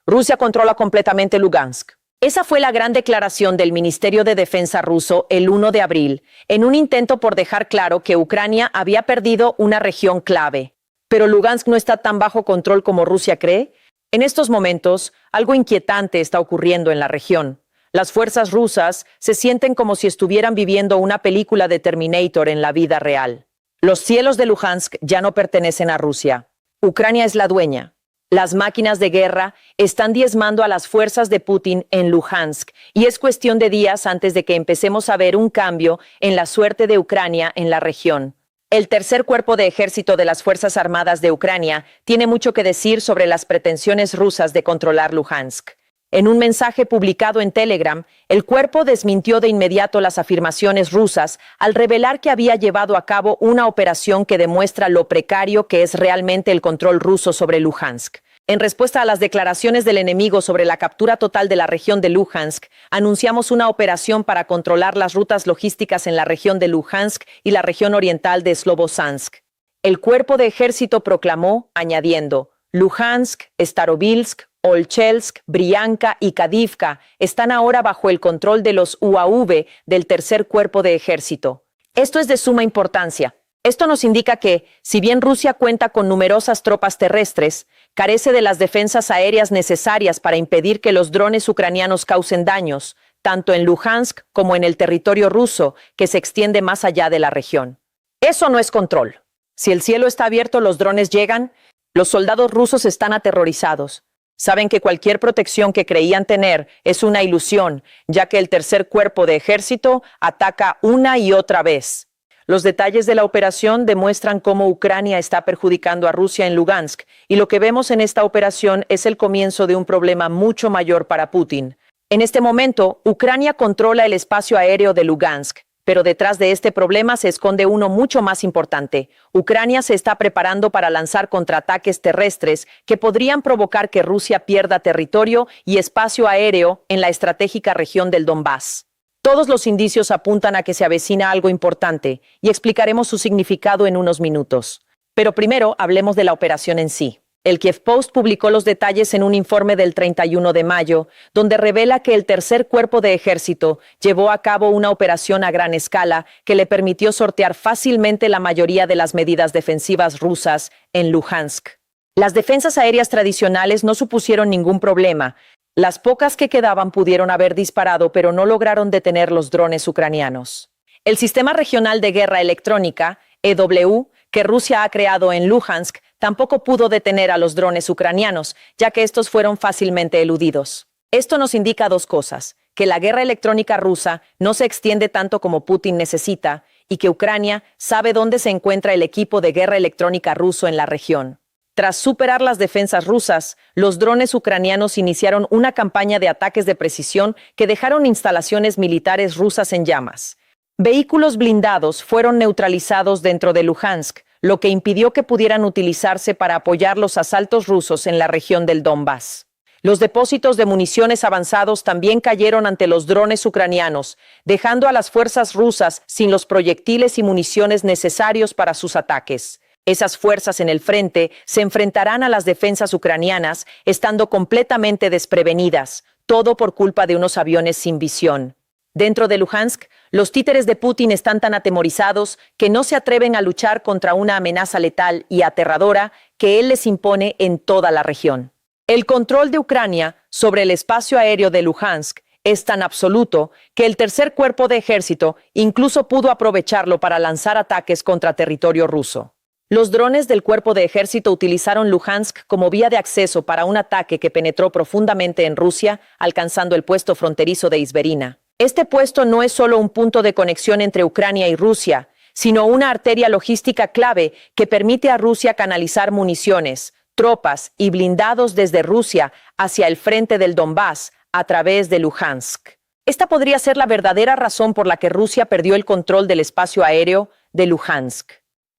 Rusia controla completamente Lugansk. Esa fue la gran declaración del Ministerio de Defensa ruso el 1 de abril, en un intento por dejar claro que Ucrania había perdido una región clave. Pero Lugansk no está tan bajo control como Rusia cree. En estos momentos, algo inquietante está ocurriendo en la región. Las fuerzas rusas se sienten como si estuvieran viviendo una película de Terminator en la vida real. Los cielos de Luhansk ya no pertenecen a Rusia. Ucrania es la dueña. Las máquinas de guerra están diezmando a las fuerzas de Putin en Luhansk y es cuestión de días antes de que empecemos a ver un cambio en la suerte de Ucrania en la región. El tercer cuerpo de ejército de las Fuerzas Armadas de Ucrania tiene mucho que decir sobre las pretensiones rusas de controlar Luhansk. En un mensaje publicado en Telegram, el cuerpo desmintió de inmediato las afirmaciones rusas al revelar que había llevado a cabo una operación que demuestra lo precario que es realmente el control ruso sobre Luhansk. En respuesta a las declaraciones del enemigo sobre la captura total de la región de Luhansk, anunciamos una operación para controlar las rutas logísticas en la región de Luhansk y la región oriental de Slobodansk. El cuerpo de ejército proclamó, añadiendo, Luhansk, Starobilsk, Olchelsk, Brianka y Kadivka están ahora bajo el control de los UAV del tercer cuerpo de ejército. Esto es de suma importancia. Esto nos indica que, si bien Rusia cuenta con numerosas tropas terrestres, carece de las defensas aéreas necesarias para impedir que los drones ucranianos causen daños, tanto en Luhansk como en el territorio ruso, que se extiende más allá de la región. Eso no es control. Si el cielo está abierto, los drones llegan, los soldados rusos están aterrorizados. Saben que cualquier protección que creían tener es una ilusión, ya que el tercer cuerpo de ejército ataca una y otra vez. Los detalles de la operación demuestran cómo Ucrania está perjudicando a Rusia en Lugansk, y lo que vemos en esta operación es el comienzo de un problema mucho mayor para Putin. En este momento, Ucrania controla el espacio aéreo de Lugansk, pero detrás de este problema se esconde uno mucho más importante. Ucrania se está preparando para lanzar contraataques terrestres que podrían provocar que Rusia pierda territorio y espacio aéreo en la estratégica región del Donbass. Todos los indicios apuntan a que se avecina algo importante y explicaremos su significado en unos minutos. Pero primero hablemos de la operación en sí. El Kiev Post publicó los detalles en un informe del 31 de mayo, donde revela que el tercer cuerpo de ejército llevó a cabo una operación a gran escala que le permitió sortear fácilmente la mayoría de las medidas defensivas rusas en Luhansk. Las defensas aéreas tradicionales no supusieron ningún problema. Las pocas que quedaban pudieron haber disparado, pero no lograron detener los drones ucranianos. El sistema regional de guerra electrónica, EW, que Rusia ha creado en Luhansk, tampoco pudo detener a los drones ucranianos, ya que estos fueron fácilmente eludidos. Esto nos indica dos cosas: que la guerra electrónica rusa no se extiende tanto como Putin necesita, y que Ucrania sabe dónde se encuentra el equipo de guerra electrónica ruso en la región. Tras superar las defensas rusas, los drones ucranianos iniciaron una campaña de ataques de precisión que dejaron instalaciones militares rusas en llamas. Vehículos blindados fueron neutralizados dentro de Luhansk, lo que impidió que pudieran utilizarse para apoyar los asaltos rusos en la región del Donbass. Los depósitos de municiones avanzados también cayeron ante los drones ucranianos, dejando a las fuerzas rusas sin los proyectiles y municiones necesarios para sus ataques. Esas fuerzas en el frente se enfrentarán a las defensas ucranianas, estando completamente desprevenidas, todo por culpa de unos aviones sin visión. Dentro de Luhansk, los títeres de Putin están tan atemorizados que no se atreven a luchar contra una amenaza letal y aterradora que él les impone en toda la región. El control de Ucrania sobre el espacio aéreo de Luhansk es tan absoluto que el tercer cuerpo de ejército incluso pudo aprovecharlo para lanzar ataques contra territorio ruso. Los drones del cuerpo de ejército utilizaron Luhansk como vía de acceso para un ataque que penetró profundamente en Rusia, alcanzando el puesto fronterizo de Izberina. Este puesto no es solo un punto de conexión entre Ucrania y Rusia, sino una arteria logística clave que permite a Rusia canalizar municiones, tropas y blindados desde Rusia hacia el frente del Donbass a través de Luhansk. Esta podría ser la verdadera razón por la que Rusia perdió el control del espacio aéreo de Luhansk.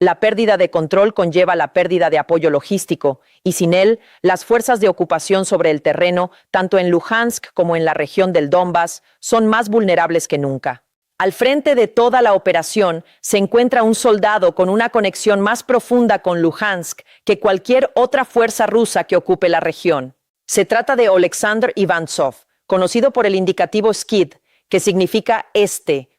La pérdida de control conlleva la pérdida de apoyo logístico, y sin él, las fuerzas de ocupación sobre el terreno, tanto en Luhansk como en la región del Donbass, son más vulnerables que nunca. Al frente de toda la operación se encuentra un soldado con una conexión más profunda con Luhansk que cualquier otra fuerza rusa que ocupe la región. Se trata de Oleksandr Ivántsov, conocido por el indicativo Skid, que significa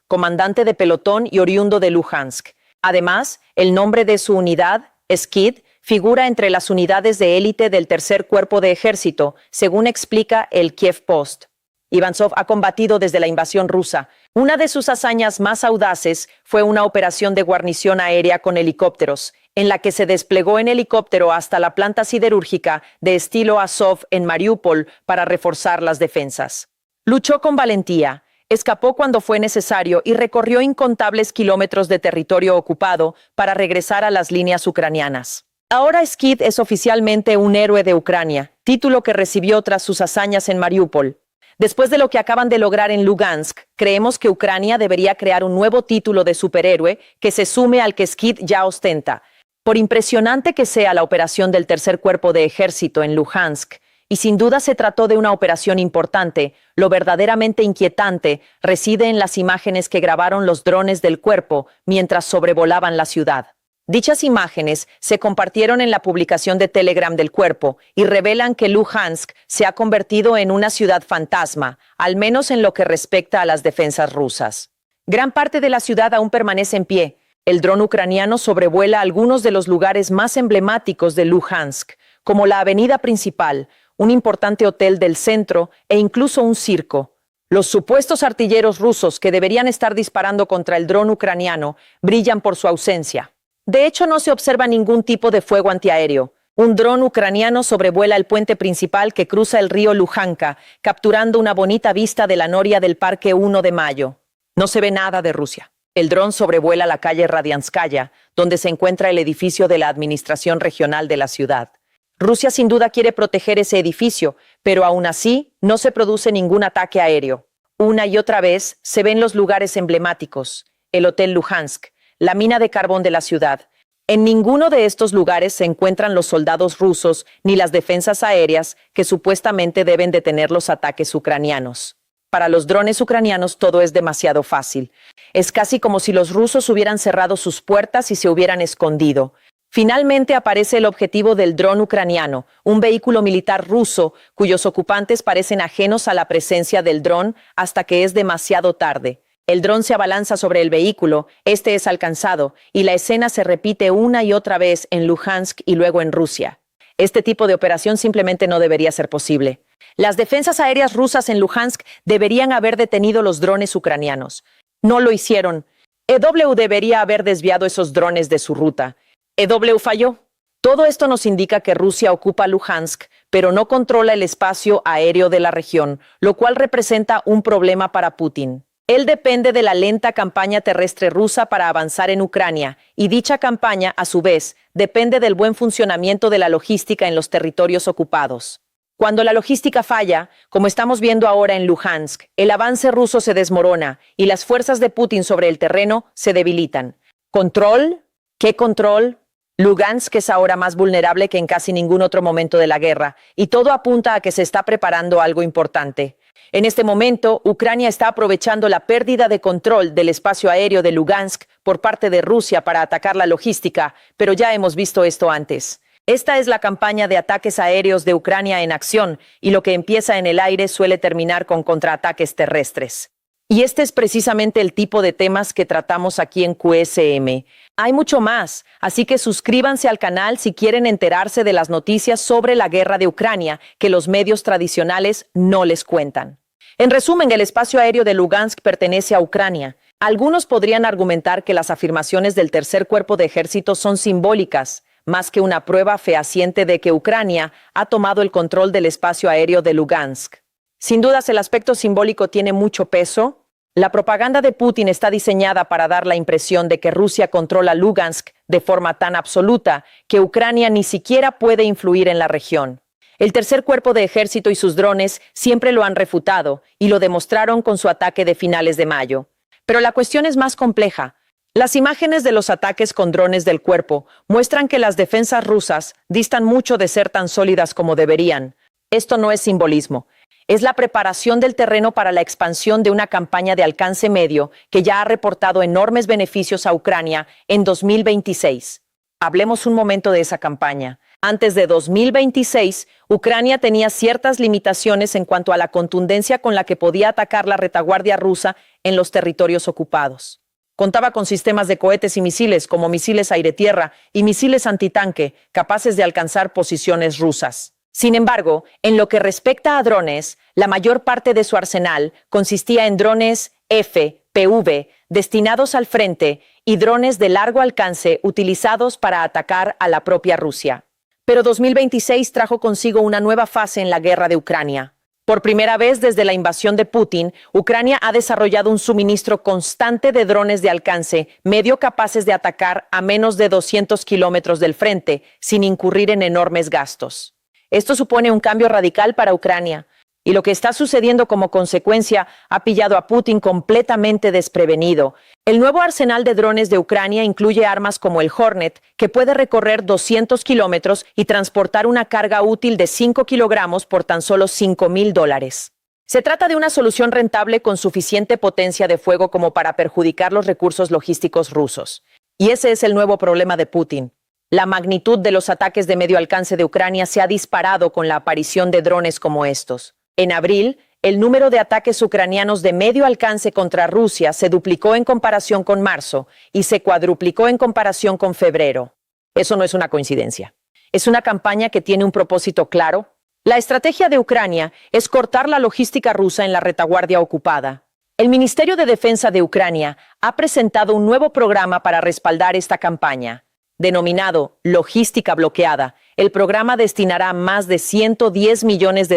comandante de pelotón y oriundo de Luhansk. Además, el nombre de su unidad, Skid, figura entre las unidades de élite del tercer cuerpo de ejército, según explica el Kiev Post. Ivántsov ha combatido desde la invasión rusa. Una de sus hazañas más audaces fue una operación de guarnición aérea con helicópteros, en la que se desplegó en helicóptero hasta la planta siderúrgica de estilo Azov en Mariupol para reforzar las defensas. Luchó con valentía, escapó cuando fue necesario y recorrió incontables kilómetros de territorio ocupado para regresar a las líneas ucranianas. Ahora Skid es oficialmente un héroe de Ucrania, título que recibió tras sus hazañas en Mariupol. Después de lo que acaban de lograr en Lugansk, creemos que Ucrania debería crear un nuevo título de superhéroe que se sume al que Skid ya ostenta. Por impresionante que sea la operación del tercer cuerpo de ejército en Luhansk, y sin duda se trató de una operación importante, lo verdaderamente inquietante reside en las imágenes que grabaron los drones del cuerpo mientras sobrevolaban la ciudad. Dichas imágenes se compartieron en la publicación de Telegram del cuerpo y revelan que Luhansk se ha convertido en una ciudad fantasma, al menos en lo que respecta a las defensas rusas. Gran parte de la ciudad aún permanece en pie. El dron ucraniano sobrevuela algunos de los lugares más emblemáticos de Luhansk, como la avenida principal, un importante hotel del centro e incluso un circo. Los supuestos artilleros rusos que deberían estar disparando contra el dron ucraniano brillan por su ausencia. De hecho, no se observa ningún tipo de fuego antiaéreo. Un dron ucraniano sobrevuela el puente principal que cruza el río Lujánka, capturando una bonita vista de la noria del Parque 1 de Mayo. No se ve nada de Rusia. El dron sobrevuela la calle Radianskaya, donde se encuentra el edificio de la administración regional de la ciudad. Rusia sin duda quiere proteger ese edificio, pero aún así no se produce ningún ataque aéreo. Una y otra vez se ven los lugares emblemáticos, el Hotel Luhansk, la mina de carbón de la ciudad. En ninguno de estos lugares se encuentran los soldados rusos ni las defensas aéreas que supuestamente deben detener los ataques ucranianos. Para los drones ucranianos todo es demasiado fácil. Es casi como si los rusos hubieran cerrado sus puertas y se hubieran escondido. Finalmente aparece el objetivo del dron ucraniano, un vehículo militar ruso cuyos ocupantes parecen ajenos a la presencia del dron hasta que es demasiado tarde. El dron se abalanza sobre el vehículo, este es alcanzado, y la escena se repite una y otra vez en Luhansk y luego en Rusia. Este tipo de operación simplemente no debería ser posible. Las defensas aéreas rusas en Luhansk deberían haber detenido los drones ucranianos. No lo hicieron. EW debería haber desviado esos drones de su ruta. EW falló. Todo esto nos indica que Rusia ocupa Luhansk, pero no controla el espacio aéreo de la región, lo cual representa un problema para Putin. Él depende de la lenta campaña terrestre rusa para avanzar en Ucrania, y dicha campaña, a su vez, depende del buen funcionamiento de la logística en los territorios ocupados. Cuando la logística falla, como estamos viendo ahora en Luhansk, el avance ruso se desmorona y las fuerzas de Putin sobre el terreno se debilitan. ¿Control? ¿Qué control? Lugansk es ahora más vulnerable que en casi ningún otro momento de la guerra, y todo apunta a que se está preparando algo importante. En este momento, Ucrania está aprovechando la pérdida de control del espacio aéreo de Lugansk por parte de Rusia para atacar la logística, pero ya hemos visto esto antes. Esta es la campaña de ataques aéreos de Ucrania en acción, y lo que empieza en el aire suele terminar con contraataques terrestres. Y este es precisamente el tipo de temas que tratamos aquí en QSM. Hay mucho más, así que suscríbanse al canal si quieren enterarse de las noticias sobre la guerra de Ucrania que los medios tradicionales no les cuentan. En resumen, el espacio aéreo de Lugansk pertenece a Ucrania. Algunos podrían argumentar que las afirmaciones del tercer cuerpo de ejército son simbólicas, más que una prueba fehaciente de que Ucrania ha tomado el control del espacio aéreo de Lugansk. Sin dudas, el aspecto simbólico tiene mucho peso. La propaganda de Putin está diseñada para dar la impresión de que Rusia controla Lugansk de forma tan absoluta que Ucrania ni siquiera puede influir en la región. El tercer cuerpo de ejército y sus drones siempre lo han refutado y lo demostraron con su ataque de finales de mayo. Pero la cuestión es más compleja. Las imágenes de los ataques con drones del cuerpo muestran que las defensas rusas distan mucho de ser tan sólidas como deberían. Esto no es simbolismo. Es la preparación del terreno para la expansión de una campaña de alcance medio que ya ha reportado enormes beneficios a Ucrania en 2026. Hablemos un momento de esa campaña. Antes de 2026, Ucrania tenía ciertas limitaciones en cuanto a la contundencia con la que podía atacar la retaguardia rusa en los territorios ocupados. Contaba con sistemas de cohetes y misiles como misiles aire-tierra y misiles antitanque capaces de alcanzar posiciones rusas. Sin embargo, en lo que respecta a drones, la mayor parte de su arsenal consistía en drones FPV destinados al frente y drones de largo alcance utilizados para atacar a la propia Rusia. Pero 2026 trajo consigo una nueva fase en la guerra de Ucrania. Por primera vez desde la invasión de Putin, Ucrania ha desarrollado un suministro constante de drones de alcance medio capaces de atacar a menos de 200 kilómetros del frente, sin incurrir en enormes gastos. Esto supone un cambio radical para Ucrania, y lo que está sucediendo como consecuencia ha pillado a Putin completamente desprevenido. El nuevo arsenal de drones de Ucrania incluye armas como el Hornet, que puede recorrer 200 kilómetros y transportar una carga útil de 5 kilogramos por tan solo $5,000. Se trata de una solución rentable con suficiente potencia de fuego como para perjudicar los recursos logísticos rusos. Y ese es el nuevo problema de Putin. La magnitud de los ataques de medio alcance de Ucrania se ha disparado con la aparición de drones como estos. En abril, el número de ataques ucranianos de medio alcance contra Rusia se duplicó en comparación con marzo y se cuadruplicó en comparación con febrero. Eso no es una coincidencia. Es una campaña que tiene un propósito claro. La estrategia de Ucrania es cortar la logística rusa en la retaguardia ocupada. El Ministerio de Defensa de Ucrania ha presentado un nuevo programa para respaldar esta campaña. Denominado Logística Bloqueada, el programa destinará más de $110 millones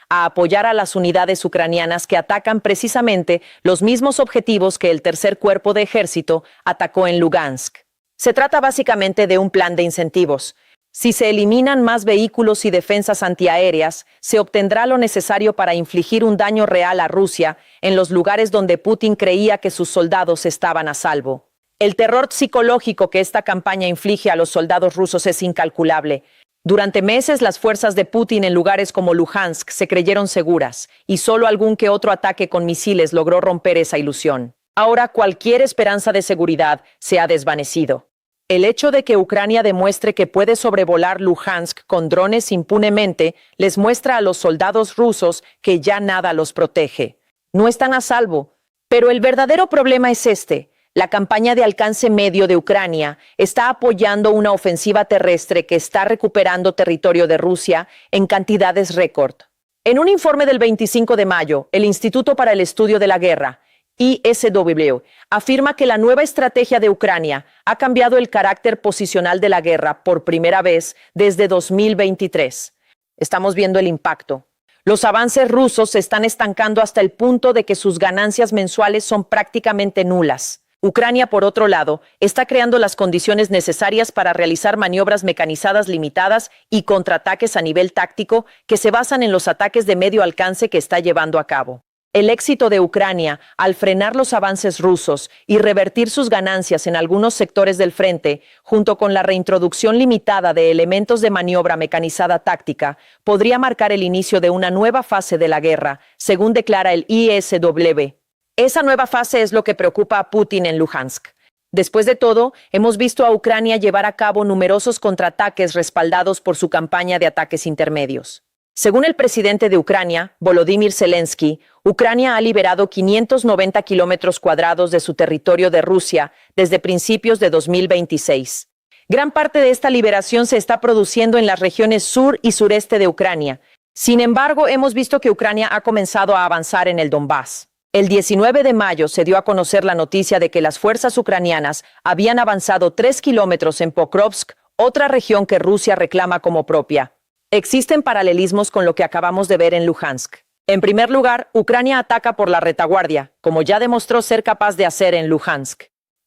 a apoyar a las unidades ucranianas que atacan precisamente los mismos objetivos que el Tercer Cuerpo de Ejército atacó en Lugansk. Se trata básicamente de un plan de incentivos. Si se eliminan más vehículos y defensas antiaéreas, se obtendrá lo necesario para infligir un daño real a Rusia en los lugares donde Putin creía que sus soldados estaban a salvo. El terror psicológico que esta campaña inflige a los soldados rusos es incalculable. Durante meses, las fuerzas de Putin en lugares como Luhansk se creyeron seguras, y solo algún que otro ataque con misiles logró romper esa ilusión. Ahora cualquier esperanza de seguridad se ha desvanecido. El hecho de que Ucrania demuestre que puede sobrevolar Luhansk con drones impunemente les muestra a los soldados rusos que ya nada los protege. No están a salvo, pero el verdadero problema es este. La campaña de alcance medio de Ucrania está apoyando una ofensiva terrestre que está recuperando territorio de Rusia en cantidades récord. En un informe del 25 de mayo, el Instituto para el Estudio de la Guerra, ISW, afirma que la nueva estrategia de Ucrania ha cambiado el carácter posicional de la guerra por primera vez desde 2023. Estamos viendo el impacto. Los avances rusos se están estancando hasta el punto de que sus ganancias mensuales son prácticamente nulas. Ucrania, por otro lado, está creando las condiciones necesarias para realizar maniobras mecanizadas limitadas y contraataques a nivel táctico que se basan en los ataques de medio alcance que está llevando a cabo. El éxito de Ucrania, al frenar los avances rusos y revertir sus ganancias en algunos sectores del frente, junto con la reintroducción limitada de elementos de maniobra mecanizada táctica, podría marcar el inicio de una nueva fase de la guerra, según declara el ISW. Esa nueva fase es lo que preocupa a Putin en Luhansk. Después de todo, hemos visto a Ucrania llevar a cabo numerosos contraataques respaldados por su campaña de ataques intermedios. Según el presidente de Ucrania, Volodymyr Zelensky, Ucrania ha liberado 590 kilómetros cuadrados de su territorio de Rusia desde principios de 2026. Gran parte de esta liberación se está produciendo en las regiones sur y sureste de Ucrania. Sin embargo, hemos visto que Ucrania ha comenzado a avanzar en el Donbass. El 19 de mayo se dio a conocer la noticia de que las fuerzas ucranianas habían avanzado 3 kilómetros en Pokrovsk, otra región que Rusia reclama como propia. Existen paralelismos con lo que acabamos de ver en Luhansk. En primer lugar, Ucrania ataca por la retaguardia, como ya demostró ser capaz de hacer en Luhansk.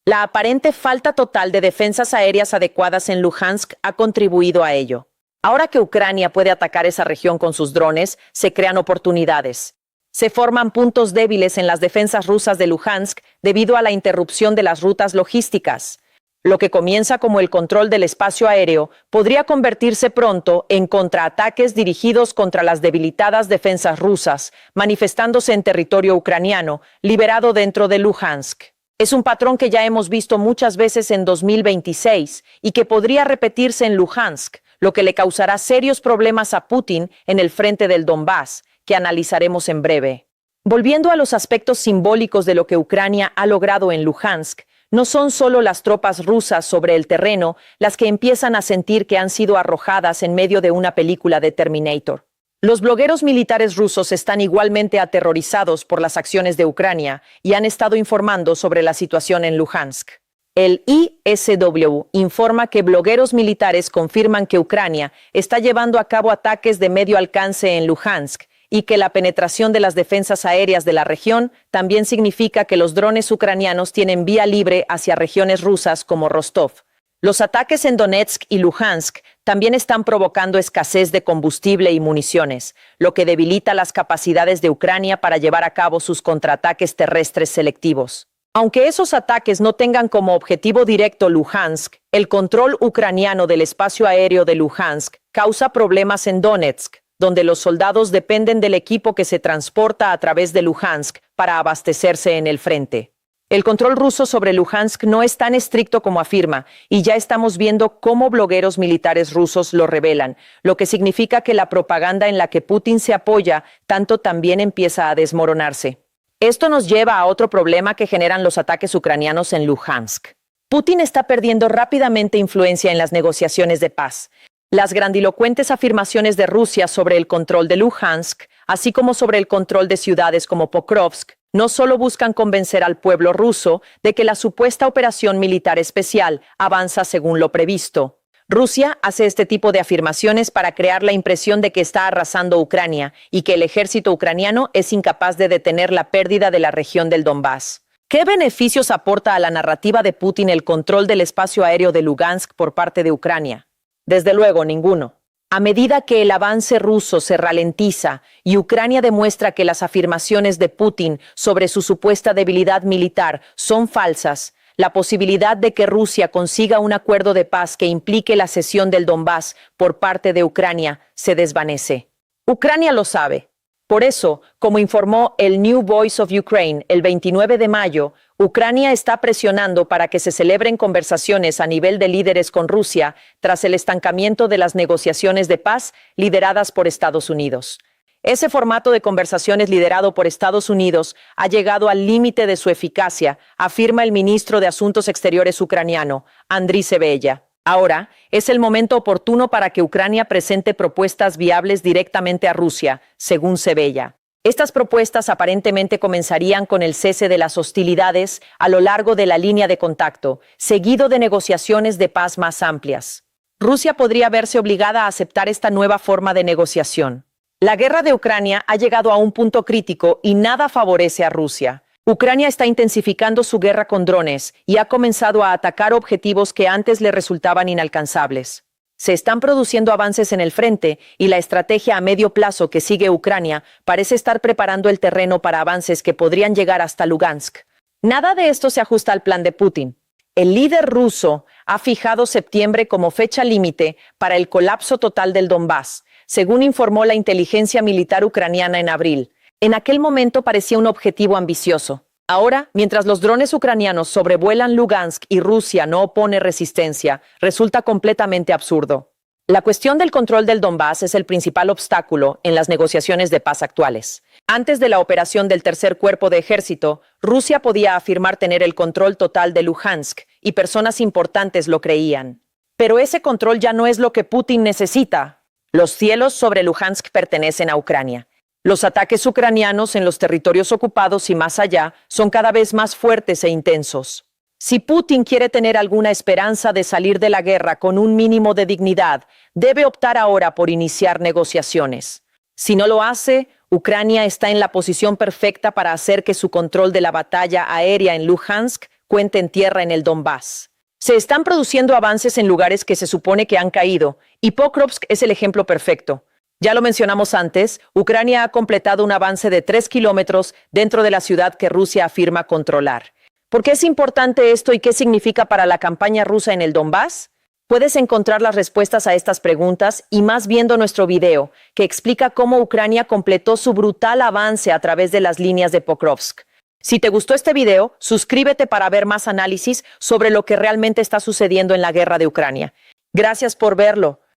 La aparente falta total de defensas aéreas adecuadas en Luhansk ha contribuido a ello. Ahora que Ucrania puede atacar esa región con sus drones, se crean oportunidades. Se forman puntos débiles en las defensas rusas de Luhansk debido a la interrupción de las rutas logísticas. Lo que comienza como el control del espacio aéreo podría convertirse pronto en contraataques dirigidos contra las debilitadas defensas rusas, manifestándose en territorio ucraniano, liberado dentro de Luhansk. Es un patrón que ya hemos visto muchas veces en 2026 y que podría repetirse en Luhansk, lo que le causará serios problemas a Putin en el frente del Donbass, que analizaremos en breve. Volviendo a los aspectos simbólicos de lo que Ucrania ha logrado en Luhansk, no son solo las tropas rusas sobre el terreno las que empiezan a sentir que han sido arrojadas en medio de una película de Terminator. Los blogueros militares rusos están igualmente aterrorizados por las acciones de Ucrania y han estado informando sobre la situación en Luhansk. El ISW informa que blogueros militares confirman que Ucrania está llevando a cabo ataques de medio alcance en Luhansk y que la penetración de las defensas aéreas de la región también significa que los drones ucranianos tienen vía libre hacia regiones rusas como Rostov. Los ataques en Donetsk y Luhansk también están provocando escasez de combustible y municiones, lo que debilita las capacidades de Ucrania para llevar a cabo sus contraataques terrestres selectivos. Aunque esos ataques no tengan como objetivo directo Luhansk, el control ucraniano del espacio aéreo de Luhansk causa problemas en Donetsk, donde los soldados dependen del equipo que se transporta a través de Luhansk para abastecerse en el frente. El control ruso sobre Luhansk no es tan estricto como afirma, y ya estamos viendo cómo blogueros militares rusos lo revelan, lo que significa que la propaganda en la que Putin se apoya tanto también empieza a desmoronarse. Esto nos lleva a otro problema que generan los ataques ucranianos en Luhansk. Putin está perdiendo rápidamente influencia en las negociaciones de paz. Las grandilocuentes afirmaciones de Rusia sobre el control de Luhansk, así como sobre el control de ciudades como Pokrovsk, no solo buscan convencer al pueblo ruso de que la supuesta operación militar especial avanza según lo previsto. Rusia hace este tipo de afirmaciones para crear la impresión de que está arrasando Ucrania y que el ejército ucraniano es incapaz de detener la pérdida de la región del Donbass. ¿Qué beneficios aporta a la narrativa de Putin el control del espacio aéreo de Lugansk por parte de Ucrania? Desde luego, ninguno. A medida que el avance ruso se ralentiza y Ucrania demuestra que las afirmaciones de Putin sobre su supuesta debilidad militar son falsas, la posibilidad de que Rusia consiga un acuerdo de paz que implique la cesión del Donbass por parte de Ucrania se desvanece. Ucrania lo sabe. Por eso, como informó el New Voice of Ukraine el 29 de mayo, Ucrania está presionando para que se celebren conversaciones a nivel de líderes con Rusia tras el estancamiento de las negociaciones de paz lideradas por Estados Unidos. Ese formato de conversaciones liderado por Estados Unidos ha llegado al límite de su eficacia, afirma el ministro de Asuntos Exteriores ucraniano, Andriy Sybiha. Ahora es el momento oportuno para que Ucrania presente propuestas viables directamente a Rusia, según Sybiha. Estas propuestas aparentemente comenzarían con el cese de las hostilidades a lo largo de la línea de contacto, seguido de negociaciones de paz más amplias. Rusia podría verse obligada a aceptar esta nueva forma de negociación. La guerra de Ucrania ha llegado a un punto crítico y nada favorece a Rusia. Ucrania está intensificando su guerra con drones y ha comenzado a atacar objetivos que antes le resultaban inalcanzables. Se están produciendo avances en el frente y la estrategia a medio plazo que sigue Ucrania parece estar preparando el terreno para avances que podrían llegar hasta Lugansk. Nada de esto se ajusta al plan de Putin. El líder ruso ha fijado septiembre como fecha límite para el colapso total del Donbass, según informó la inteligencia militar ucraniana en abril. En aquel momento parecía un objetivo ambicioso. Ahora, mientras los drones ucranianos sobrevuelan Lugansk y Rusia no opone resistencia, resulta completamente absurdo. La cuestión del control del Donbass es el principal obstáculo en las negociaciones de paz actuales. Antes de la operación del Tercer Cuerpo de Ejército, Rusia podía afirmar tener el control total de Luhansk, y personas importantes lo creían. Pero ese control ya no es lo que Putin necesita. Los cielos sobre Luhansk pertenecen a Ucrania. Los ataques ucranianos en los territorios ocupados y más allá son cada vez más fuertes e intensos. Si Putin quiere tener alguna esperanza de salir de la guerra con un mínimo de dignidad, debe optar ahora por iniciar negociaciones. Si no lo hace, Ucrania está en la posición perfecta para hacer que su control de la batalla aérea en Luhansk cuente en tierra en el Donbass. Se están produciendo avances en lugares que se supone que han caído, y Pokrovsk es el ejemplo perfecto. Ya lo mencionamos antes, Ucrania ha completado un avance de 3 kilómetros dentro de la ciudad que Rusia afirma controlar. ¿Por qué es importante esto y qué significa para la campaña rusa en el Donbass? Puedes encontrar las respuestas a estas preguntas y más viendo nuestro video, que explica cómo Ucrania completó su brutal avance a través de las líneas de Pokrovsk. Si te gustó este video, suscríbete para ver más análisis sobre lo que realmente está sucediendo en la guerra de Ucrania. Gracias por verlo.